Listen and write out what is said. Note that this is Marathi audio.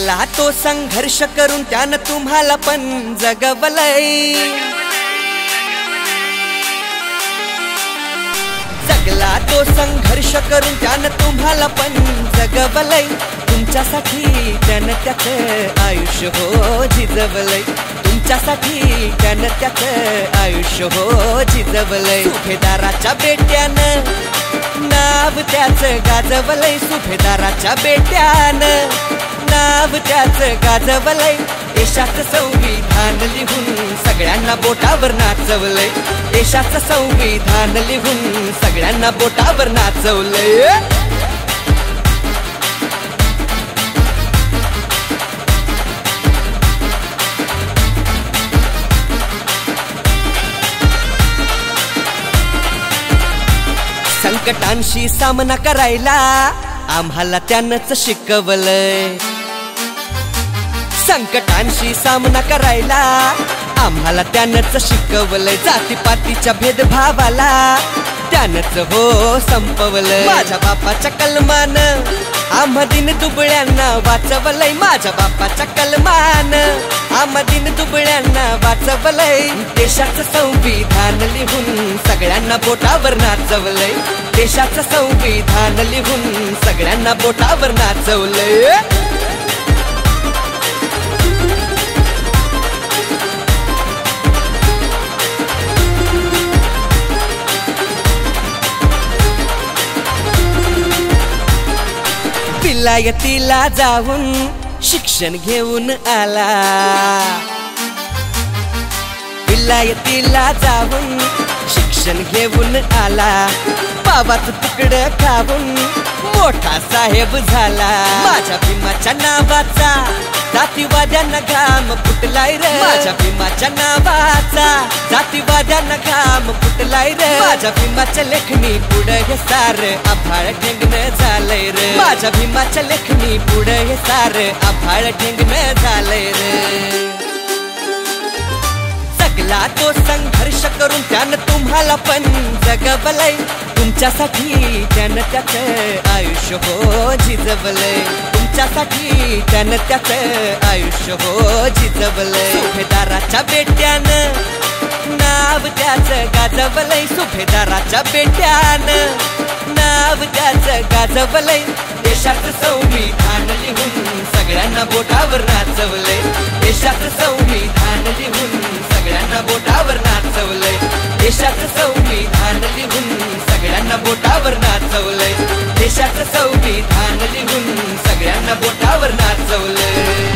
जगला तो संघर्ष करून त्यानं तुम्हाला पण जगवलंय। जगला तो संघर्ष करून त्यानं तुम्हाला पण जगवलंय। तुमच्यासाठी त्यानं त्याचं आयुष्य हो झिजवलंय। तुमच्यासाठी त्यानं त्याचं आयुष्य हो झिजवलंय। सुभेदाराच्या बेट्यानं नाव त्याचं गाजवलंय। सुभेदाराच्या बेट्यानं नाव त्याचं गाजवलंय। देशाचं संविधान लिहून सगळ्यांना बोटावर नाचवलंय। देशाचं संविधान लिहून सगळ्यांना बोटावर नाचवलंय। संकटांशी सामना करायला आम्हाला त्यानंच शिकवलंय। संकटांशी सामना करायला आम्हाला त्यानंच शिकवलंय। जातीपातीच्या भेदभावाला त्यानंच हो संपवलंय। माझ्या बापाच्या कलमानं आम्हा दिन दुबळ्यांना वाचवलंय। माझ्या बापाच्या कलमानं आम्हा दिन दुबळ्यांना वाचवलंय। देशाचं संविधान लिहून सगळ्यांना बोटावर नाचवलंय। देशाचं संविधान लिहून सगळ्यांना बोटावर नाचवलंय। विलायतीला जाऊन शिक्षण घेऊन आला। विलायतीला जाऊन शिक्षण घेऊन आला। पावाचं तुकडं खाऊन मोठा साहेब झाला। माझ्या भीमाच्या नावाचा जातीवाद्यांना घाम फुटलाय रे। माझ्या भीमाच्या नावाचा जातीवाद्यांना घाम फुटलाय रे। माझ्या भीमाच्या लेखणी पुढे हे सारं आभाळ ठेंगणं झालंय रे। माझ्या भीमाच्या लेखणी पुढे हे सारं आभाळ ठेंगणं झालंय रे। जगला तो संघर्ष करून त्यानं तुम्हाला पण जगवलंय। तुमच्यासाठी त्यानं त्याचं आयुष्य हो झिजवलंय। तुमच्यासाठी त्यानं त्याचं आयुष्य हो झिजवलंय। सुभेदाराच्या बेट्यानं नाव त्याचं गाजवलंय। सुभेदाराच्या बेट्यानं नाव त्याचं गाजवलंय। देशाचं संविधान लिहून सगळ्यांना बोटावर नाचवलंय। देशाचं संविधान लिहून सगळ्यांना बोटावर नाचवलंय। देशाचं संविधान लिहून सगळ्यांना बोटावर नाचवलंय। देशाचं संविधान लिहून सगळ्यांना बोटावर नाचवलंय।